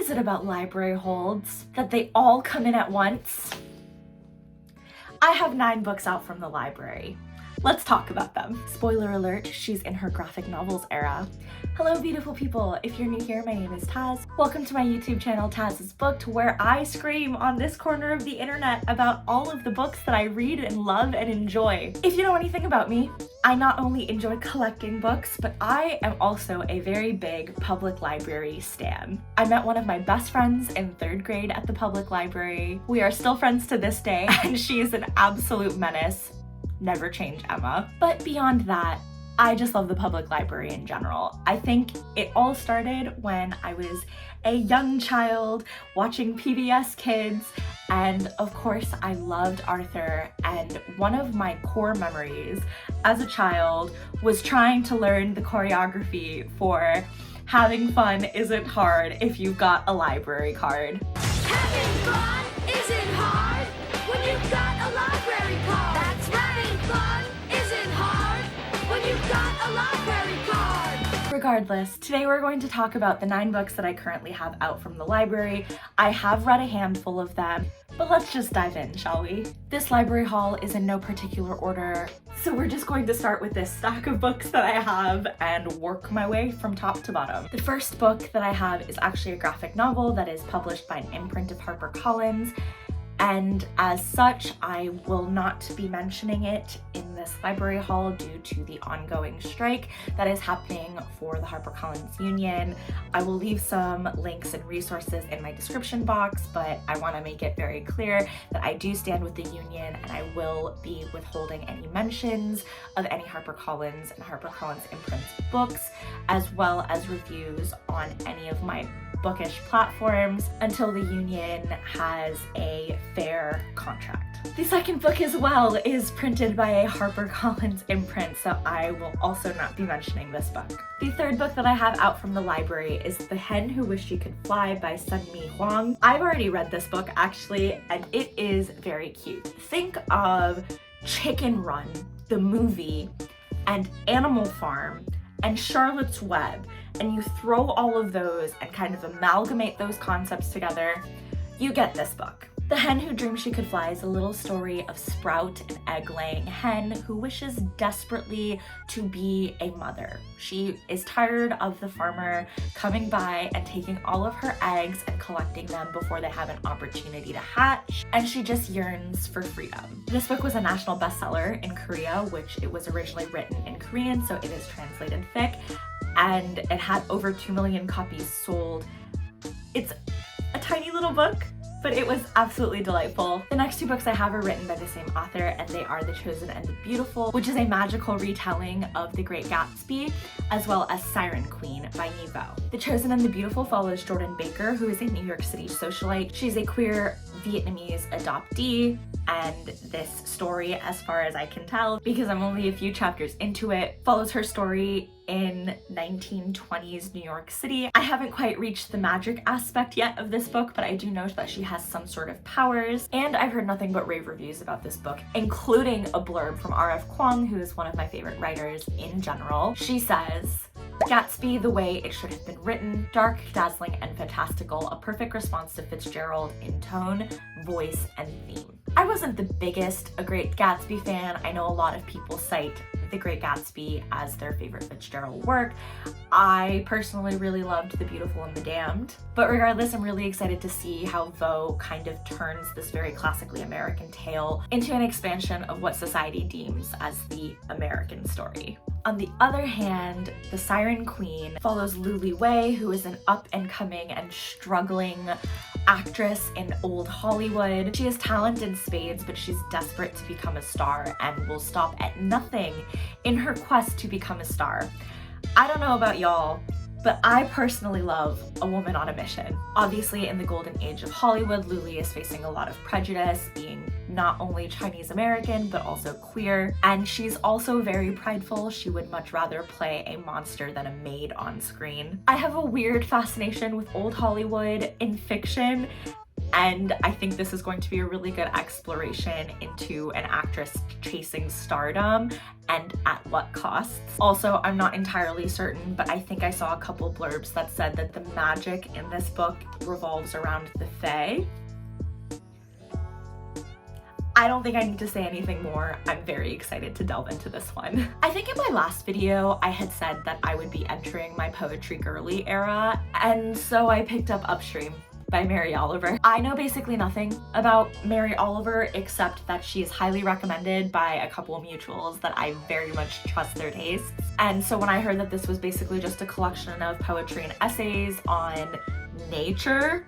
is it about library holds that they all come in at once? I have 9 books out from the library. Let's talk about them. Spoiler alert, she's in her graphic novels era. Hello beautiful people, if you're new here, my name is Taz. Welcome to my YouTube channel, Taz's Booked, where I scream on this corner of the internet about all of the books that I read and love and enjoy. If you know anything about me, I not only enjoy collecting books, but I am also a very big public library stan. I met one of my best friends in 3rd grade at the public library. We are still friends to this day, and she is an absolute menace. Never change, Emma. But beyond that, I just love the public library in general. I think it all started when I was a young child watching PBS Kids, and of course I loved Arthur, and one of my core memories as a child was trying to learn the choreography for Having Fun Isn't Hard If You've Got a Library Card. Having fun isn't hard when you've got a library card. That's right. Having fun isn't hard when you've got a library card. Regardless, today we're going to talk about the 9 books that I currently have out from the library. I have read a handful of them, but let's just dive in, shall we? This library haul is in no particular order, so we're just going to start with this stack of books that I have and work my way from top to bottom. The first book that I have is actually a graphic novel that is published by an imprint of HarperCollins, and as such, I will not be mentioning it in this library haul due to the ongoing strike that is happening for the HarperCollins union. I will leave some links and resources in my description box, but I want to make it very clear that I do stand with the union and I will be withholding any mentions of any HarperCollins and HarperCollins imprints books, as well as reviews on any of my bookish platforms until the union has a fair contract. The second book as well is printed by a HarperCollins imprint, so I will also not be mentioning this book. The third book that I have out from the library is The Hen Who Wished She Could Fly by Sun-Mi Huang. I've already read this book actually, and it is very cute. Think of Chicken Run, the movie, and Animal Farm, and Charlotte's Web, and you throw all of those and kind of amalgamate those concepts together, you get this book. The Hen Who Dreamed She Could Fly is a little story of Sprout, an egg-laying hen who wishes desperately to be a mother. She is tired of the farmer coming by and taking all of her eggs and collecting them before they have an opportunity to hatch, and she just yearns for freedom. This book was a national bestseller in Korea, which it was originally written in Korean, so it is translated fic, and it had over 2 million copies sold. It's a tiny little book, but it was absolutely delightful. The next 2 books I have are written by the same author, and they are The Chosen and the Beautiful, which is a magical retelling of The Great Gatsby, as well as Siren Queen by Niveau. The Chosen and the Beautiful follows Jordan Baker, who is a New York City socialite. She's a queer Vietnamese adoptee, and this story, as far as I can tell, because I'm only a few chapters into it, follows her story in 1920s New York City. I haven't quite reached the magic aspect yet of this book, but I do know that she has some sort of powers, and I've heard nothing but rave reviews about this book, including a blurb from R.F. Kuang, who is one of my favorite writers in general. She says, Gatsby the way it should have been written, dark, dazzling, and fantastical, a perfect response to Fitzgerald in tone, voice, and theme. I wasn't the biggest A Great Gatsby fan. I know a lot of people cite The Great Gatsby as their favorite Fitzgerald work. I personally really loved The Beautiful and the Damned. But regardless, I'm really excited to see how Vo kind of turns this very classically American tale into an expansion of what society deems as the American story. On the other hand, The Siren Queen follows Louie, who is an up-and-coming and struggling actress in old Hollywood. She has talent in spades, but she's desperate to become a star and will stop at nothing in her quest to become a star. I don't know about y'all, but I personally love a woman on a mission. Obviously, in the golden age of Hollywood, Louie is facing a lot of prejudice, being not only Chinese American, but also queer. And she's also very prideful. She would much rather play a monster than a maid on screen. I have a weird fascination with old Hollywood in fiction, And I think this is going to be a really good exploration into an actress chasing stardom and at what costs. Also, I'm not entirely certain, but I think I saw a couple blurbs that said that the magic in this book revolves around the Fae. I don't think I need to say anything more. I'm very excited to delve into this one. I think in my last video, I had said that I would be entering my poetry girly era, and so I picked up Upstream by Mary Oliver. I know basically nothing about Mary Oliver except that she is highly recommended by a couple of mutuals that I very much trust their tastes. And so when I heard that this was basically just a collection of poetry and essays on nature,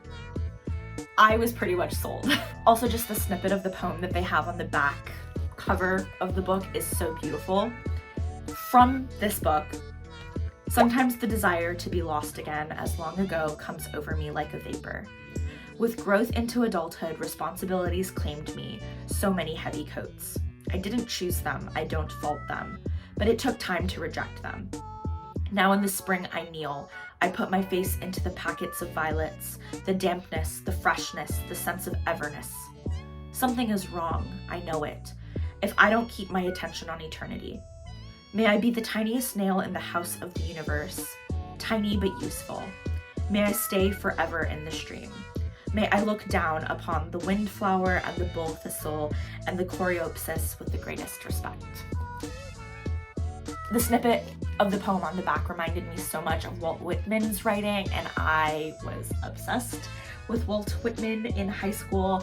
I was pretty much sold. Also, just the snippet of the poem that they have on the back cover of the book is so beautiful. From this book, sometimes the desire to be lost again as long ago comes over me like a vapor. With growth into adulthood, responsibilities claimed me, so many heavy coats. I didn't choose them, I don't fault them, but it took time to reject them. Now in the spring I kneel, I put my face into the packets of violets, the dampness, the freshness, the sense of everness. Something is wrong, I know it, if I don't keep my attention on eternity. May I be the tiniest nail in the house of the universe, tiny but useful. May I stay forever in the stream. May I look down upon the windflower and the bull thistle and the coreopsis with the greatest respect. The snippet of the poem on the back reminded me so much of Walt Whitman's writing, and I was obsessed with Walt Whitman in high school.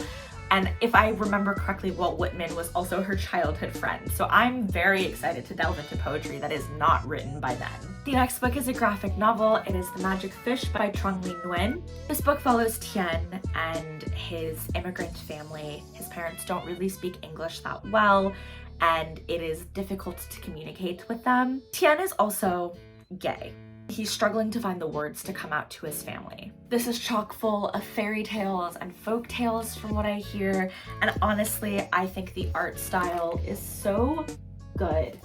And if I remember correctly, Walt Whitman was also her childhood friend. So I'm very excited to delve into poetry that is not written by them. The next book is a graphic novel. It is The Magic Fish by Truong Le Nguyen. This book follows Tien and his immigrant family. His parents don't really speak English that well, and it is difficult to communicate with them. Tien is also gay. He's struggling to find the words to come out to his family. This is chock full of fairy tales and folk tales from what I hear, and honestly, I think the art style is so good.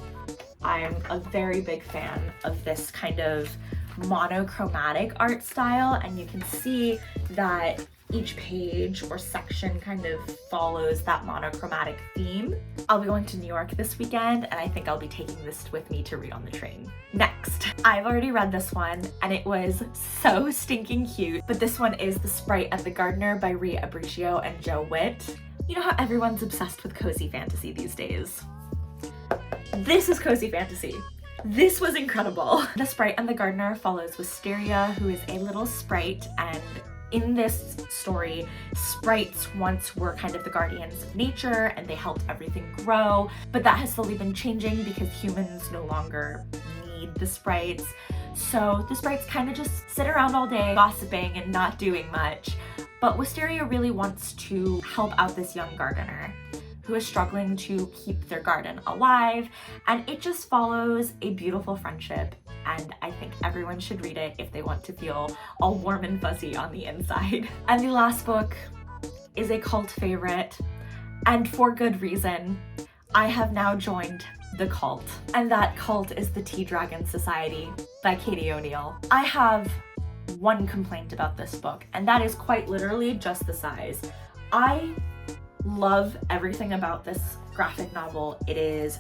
I'm a very big fan of this kind of monochromatic art style, and you can see that each page or section kind of follows that monochromatic theme. I'll be going to New York this weekend, and I think I'll be taking this with me to read on the train. Next, I've already read this one, and it was so stinking cute, but this one is The Sprite and the Gardener by Rhea Abricio and Joe Witt. You know how everyone's obsessed with cozy fantasy these days? This is cozy fantasy. This was incredible. The Sprite and the Gardener follows Wisteria, who is a little sprite, and in this story, sprites once were kind of the guardians of nature and they helped everything grow, but that has slowly been changing because humans no longer need the sprites. So the sprites kind of just sit around all day gossiping and not doing much. But Wisteria really wants to help out this young gardener who is struggling to keep their garden alive, and it just follows a beautiful friendship, and I think everyone should read it if they want to feel all warm and fuzzy on the inside. And the last book is a cult favorite, and for good reason. I have now joined the cult, and that cult is the Tea Dragon Society by Katie O'Neill. I have one complaint about this book, and that is quite literally just the size. I love everything about this graphic novel. It is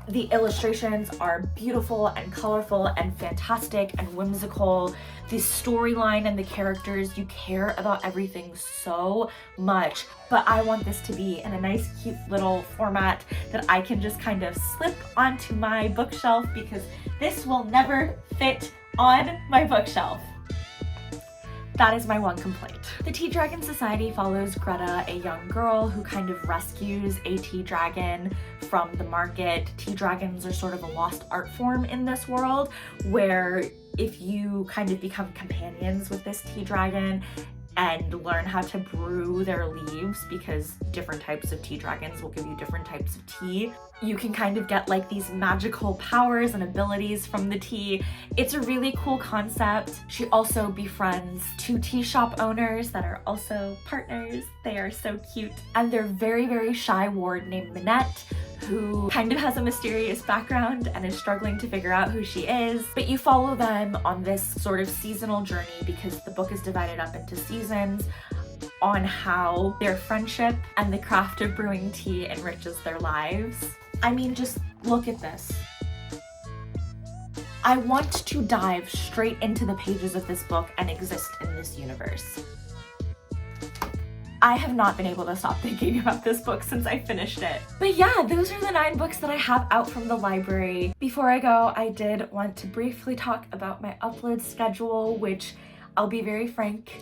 the illustrations are beautiful and colorful and fantastic and whimsical. The storyline and the characters, you care about everything so much, but I want this to be in a nice cute little format that I can just kind of slip onto my bookshelf, because this will never fit on my bookshelf. That is my one complaint. The Tea Dragon Society follows Greta, a young girl who kind of rescues a tea dragon from the market. Tea dragons are sort of a lost art form in this world, where if you kind of become companions with this tea dragon and learn how to brew their leaves, because different types of tea dragons will give you different types of tea, you can kind of get like these magical powers and abilities from the tea. It's a really cool concept. She also befriends two tea shop owners that are also partners. They are so cute. And their very, very shy ward named Minette, who kind of has a mysterious background and is struggling to figure out who she is. But you follow them on this sort of seasonal journey because the book is divided up into seasons on how their friendship and the craft of brewing tea enriches their lives. I mean, just look at this. I want to dive straight into the pages of this book and exist in this universe. I have not been able to stop thinking about this book since I finished it. But yeah, those are the 9 books that I have out from the library. Before I go, I did want to briefly talk about my upload schedule, which I'll be very frank,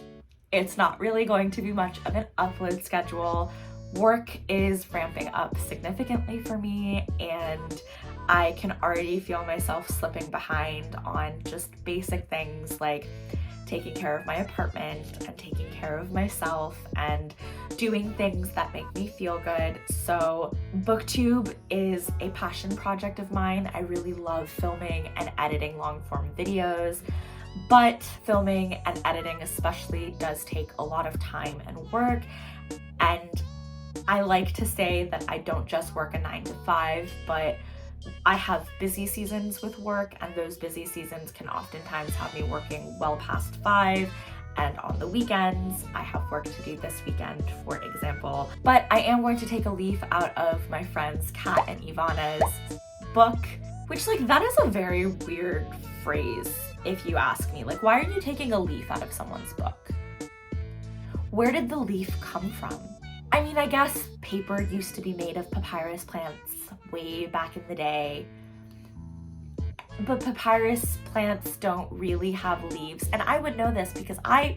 it's not really going to be much of an upload schedule. Work is ramping up significantly for me, and I can already feel myself slipping behind on just basic things like taking care of my apartment and taking care of myself and doing things that make me feel good. So BookTube is a passion project of mine. I really love filming and editing long form videos, but filming and editing especially does take a lot of time and work. And I like to say that I don't just work a 9 to 5, but I have busy seasons with work, and those busy seasons can oftentimes have me working well past 5, and on the weekends I have work to do this weekend, for example. But I am going to take a leaf out of my friends Kat and Ivana's book, which, like, that is a very weird phrase if you ask me. Like, why are you taking a leaf out of someone's book? Where did the leaf come from? I mean, I guess paper used to be made of papyrus plants way back in the day, but papyrus plants don't really have leaves, and I would know this because I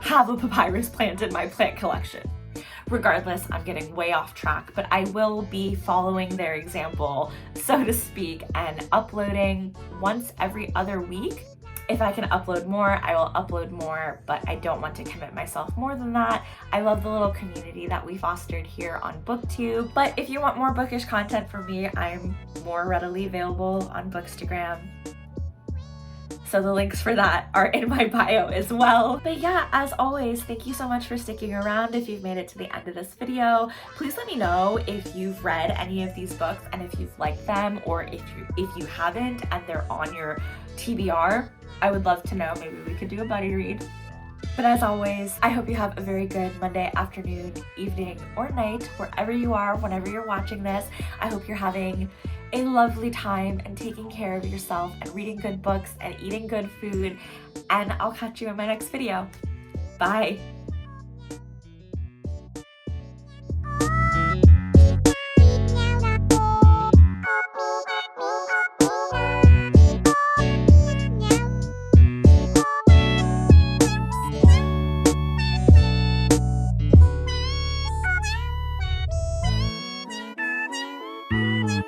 have a papyrus plant in my plant collection. Regardless, I'm getting way off track, but I will be following their example, so to speak, and uploading once every other week. If I can upload more, I will upload more, but I don't want to commit myself more than that. I love the little community that we fostered here on BookTube, but if you want more bookish content from me, I'm more readily available on Bookstagram. So the links for that are in my bio as well. But yeah, as always, thank you so much for sticking around. If you've made it to the end of this video, please let me know if you've read any of these books and if you've liked them, or if you haven't and they're on your TBR. I would love to know. Maybe we could do a buddy read. But as always, I hope you have a very good Monday afternoon, evening, or night, wherever you are, whenever you're watching this. I hope you're having a lovely time and taking care of yourself and reading good books and eating good food. And I'll catch you in my next video. Bye.